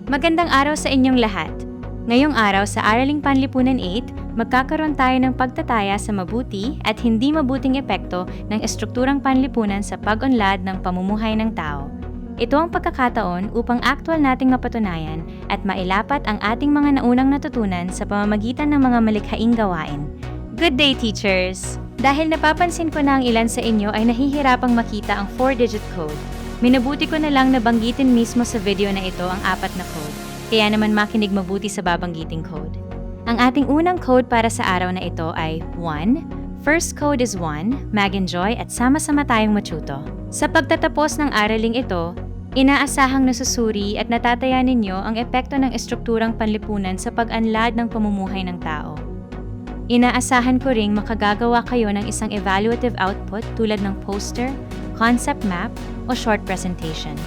Magandang araw sa inyong lahat. Ngayong araw sa Araling Panlipunan 8, magkakaroon tayo ng pagtataya sa mabuti at hindi mabuting epekto ng estrukturang panlipunan sa pag-unlad ng pamumuhay ng tao. Ito ang pagkakataon upang aktwal nating mapatunayan at mailapat ang ating mga naunang natutunan sa pamamagitan ng mga malikhaing gawain. Good day, teachers! Dahil napapansin ko na ang ilan sa inyo ay nahihirapang makita ang 4-digit code, minabuti ko na lang nabanggitin mismo sa video na ito ang 4 na code, kaya naman makinig mabuti sa babanggiting code. Ang ating unang code para sa araw na ito ay 1. First code is 1, mag enjoy at sama-sama tayong matuto. Sa pagtatapos ng araling ito, inaasahang nasusuri at natataya ninyo ang epekto ng estrukturang panlipunan sa pag-unlad ng pamumuhay ng tao. Inaasahan ko ring makagagawa kayo ng isang evaluative output tulad ng poster, concept map, o short presentation.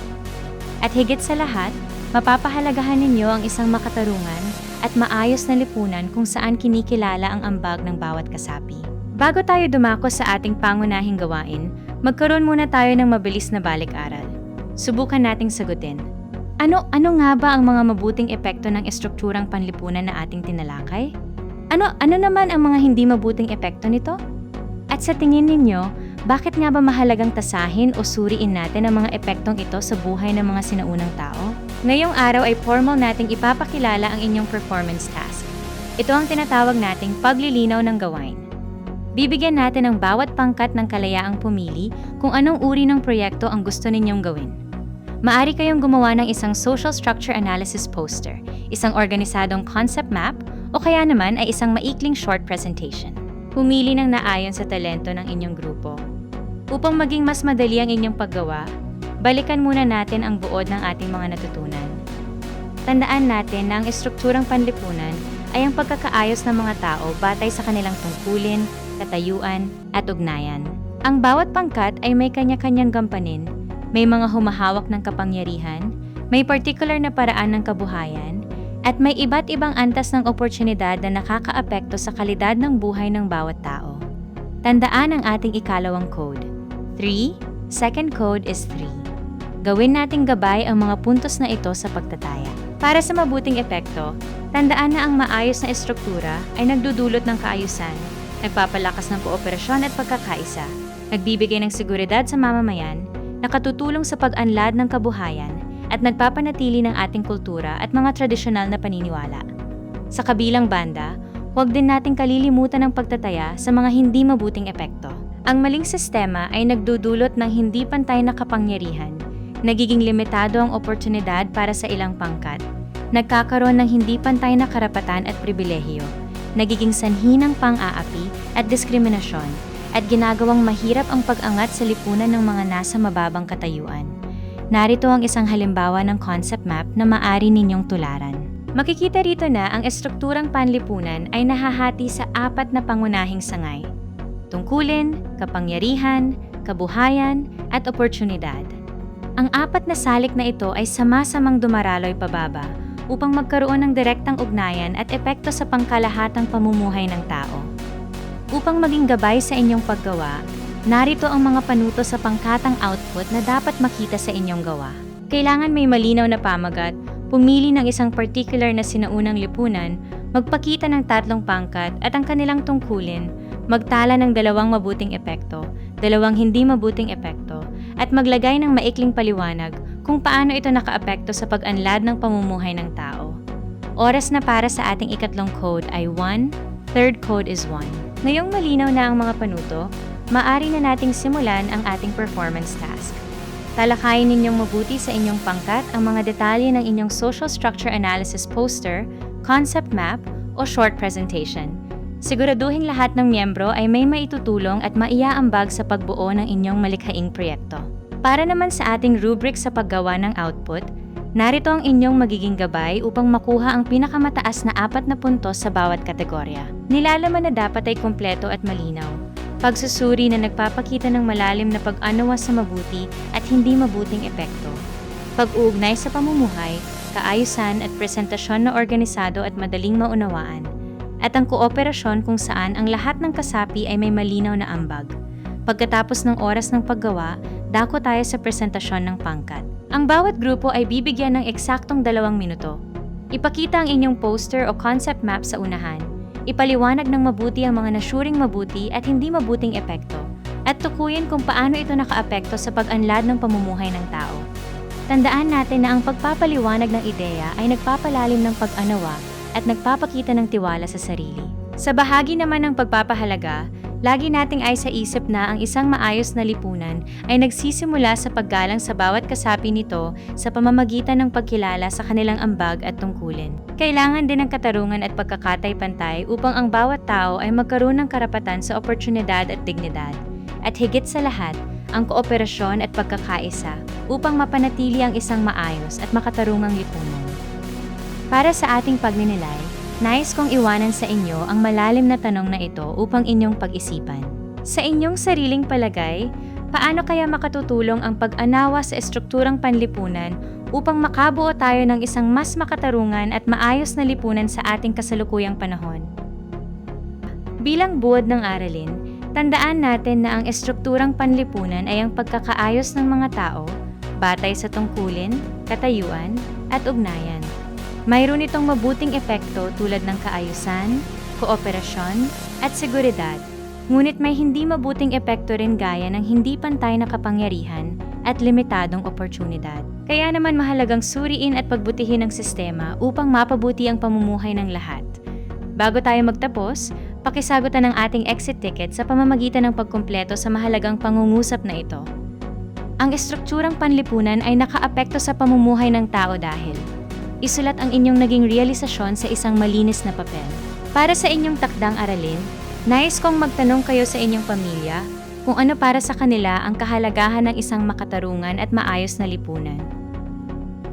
At higit sa lahat, mapapahalagahan ninyo ang isang makatarungan at maayos na lipunan kung saan kinikilala ang ambag ng bawat kasapi. Bago tayo dumako sa ating pangunahing gawain, magkaroon muna tayo ng mabilis na balik-aral. Subukan nating sagutin. Ano nga ba ang mga mabuting epekto ng estrukturang panlipunan na ating tinalakay? Ano naman ang mga hindi mabuting epekto nito? At sa tingin ninyo, bakit nga ba mahalagang tasahin o suriin natin ang mga epektong ito sa buhay ng mga sinaunang tao? Ngayong araw ay formal nating ipapakilala ang inyong performance task. Ito ang tinatawag nating paglilinaw ng gawain. Bibigyan natin ang bawat pangkat ng kalayaang pumili kung anong uri ng proyekto ang gusto ninyong gawin. Maari kayong gumawa ng isang social structure analysis poster, isang organisadong concept map, o kaya naman ay isang maikling short presentation. Pumili ng naayon sa talento ng inyong grupo. Upang maging mas madali ang inyong paggawa, balikan muna natin ang buod ng ating mga natutunan. Tandaan natin na ang estrukturang panlipunan ay ang pagkakaayos ng mga tao batay sa kanilang tungkulin, katayuan, at ugnayan. Ang bawat pangkat ay may kanya-kanyang gampanin, may mga humahawak ng kapangyarihan, may particular na paraan ng kabuhayan, at may iba't ibang antas ng oportunidad na nakakaapekto sa kalidad ng buhay ng bawat tao. Tandaan ang ating ikalawang code. 3. Second code is 3. Gawin nating gabay ang mga puntos na ito sa pagtataya. Para sa mabuting epekto, tandaan na ang maayos na estruktura ay nagdudulot ng kaayusan, nagpapalakas ng kooperasyon at pagkakaisa, nagbibigay ng seguridad sa mamamayan, nakatutulong sa pag-unlad ng kabuhayan, at nagpapanatili ng ating kultura at mga tradisyonal na paniniwala. Sa kabilang banda, huwag din nating kalilimutan ang pagtataya sa mga hindi mabuting epekto. Ang maling sistema ay nagdudulot ng hindi pantay na kapangyarihan, nagiging limitado ang oportunidad para sa ilang pangkat, nagkakaroon ng hindi pantay na karapatan at pribilehiyo, nagiging sanhi ng pang-aapi at diskriminasyon, at ginagawang mahirap ang pag-angat sa lipunan ng mga nasa mababang katayuan. Narito ang isang halimbawa ng concept map na maaari ninyong tularan. Makikita rito na ang estrukturang panlipunan ay nahahati sa 4 na pangunahing sangay: tungkulin, kapangyarihan, kabuhayan, at oportunidad. Ang 4 na salik na ito ay sama-samang dumaraloy pababa upang magkaroon ng direktang ugnayan at epekto sa pangkalahatang pamumuhay ng tao. Upang maging gabay sa inyong paggawa, narito ang mga panuto sa pangkatang output na dapat makita sa inyong gawa. Kailangan may malinaw na pamagat, pumili ng isang particular na sinaunang lipunan, magpakita ng 3 pangkat at ang kanilang tungkulin, magtala ng 2 mabuting epekto, 2 hindi mabuting epekto, at maglagay ng maikling paliwanag kung paano ito nakaapekto sa pag-unlad ng pamumuhay ng tao. Oras na para sa ating ikatlong code ay 1, third code is 1. Ngayong malinaw na ang mga panuto, maaari na nating simulan ang ating performance task. Talakayin ninyong mabuti sa inyong pangkat ang mga detalye ng inyong social structure analysis poster, concept map, o short presentation. Siguraduhin lahat ng miyembro ay may maitutulong at maiaambag sa pagbuo ng inyong malikhaing proyekto. Para naman sa ating rubric sa paggawa ng output, narito ang inyong magiging gabay upang makuha ang pinakamataas na 4 na puntos sa bawat kategorya. Nilalaman na dapat ay kumpleto at malinaw. Pagsusuri na nagpapakita ng malalim na pag-unawa sa mabuti at hindi mabuting epekto. Pag-uugnay sa pamumuhay, kaayusan at presentasyon na organisado at madaling maunawaan. At ang kooperasyon kung saan ang lahat ng kasapi ay may malinaw na ambag. Pagkatapos ng oras ng paggawa, dako tayo sa presentasyon ng pangkat. Ang bawat grupo ay bibigyan ng eksaktong 2 minuto. Ipakita ang inyong poster o concept map sa unahan. Ipaliwanag ng mabuti ang mga nasyuring mabuti at hindi mabuting epekto. At tukuyin kung paano ito nakaapekto sa pag-unlad ng pamumuhay ng tao. Tandaan natin na ang pagpapaliwanag ng ideya ay nagpapalalim ng pag-unawa at nagpapakita ng tiwala sa sarili. Sa bahagi naman ng pagpapahalaga, lagi nating ay sa isip na ang isang maayos na lipunan ay nagsisimula sa paggalang sa bawat kasapi nito sa pamamagitan ng pagkilala sa kanilang ambag at tungkulin. Kailangan din ng katarungan at pagkakatay-pantay upang ang bawat tao ay magkaroon ng karapatan sa oportunidad at dignidad. At higit sa lahat, ang kooperasyon at pagkakaisa upang mapanatili ang isang maayos at makatarungang lipunan. Para sa ating pagninilay, nais kong iwanan sa inyo ang malalim na tanong na ito upang inyong pag-isipan. Sa inyong sariling palagay, paano kaya makatutulong ang pag-anawa sa estrukturang panlipunan upang makabuo tayo ng isang mas makatarungan at maayos na lipunan sa ating kasalukuyang panahon? Bilang buod ng aralin, tandaan natin na ang estrukturang panlipunan ay ang pagkakaayos ng mga tao, batay sa tungkulin, katayuan, at ugnayan. Mayroon itong mabuting epekto tulad ng kaayusan, kooperasyon, at seguridad, ngunit may hindi mabuting epekto rin gaya ng hindi pantay na kapangyarihan at limitadong oportunidad. Kaya naman mahalagang suriin at pagbutihin ang sistema upang mapabuti ang pamumuhay ng lahat. Bago tayo magtapos, pakisagutan ang ating exit ticket sa pamamagitan ng pagkumpleto sa mahalagang pangungusap na ito. Ang estrukturang panlipunan ay nakaapekto sa pamumuhay ng tao dahil isulat ang inyong naging realisasyon sa isang malinis na papel. Para sa inyong takdang aralin, nais kong magtanong kayo sa inyong pamilya kung ano para sa kanila ang kahalagahan ng isang makatarungan at maayos na lipunan.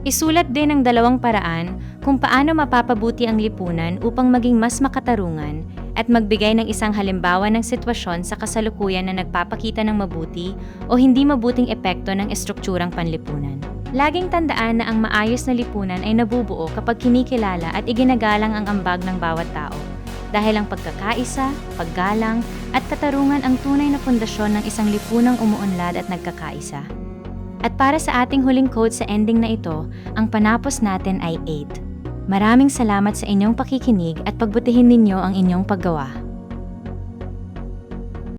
Isulat din ang 2 paraan kung paano mapapabuti ang lipunan upang maging mas makatarungan at magbigay ng isang halimbawa ng sitwasyon sa kasalukuyan na nagpapakita ng mabuti o hindi mabuting epekto ng estrukturang panlipunan. Laging tandaan na ang maayos na lipunan ay nabubuo kapag kinikilala at iginagalang ang ambag ng bawat tao. Dahil ang pagkakaisa, paggalang, at katarungan ang tunay na pundasyon ng isang lipunang umuunlad at nagkakaisa. At para sa ating huling quote sa ending na ito, ang panapos natin ay 8. Maraming salamat sa inyong pakikinig at pagbutihin ninyo ang inyong paggawa.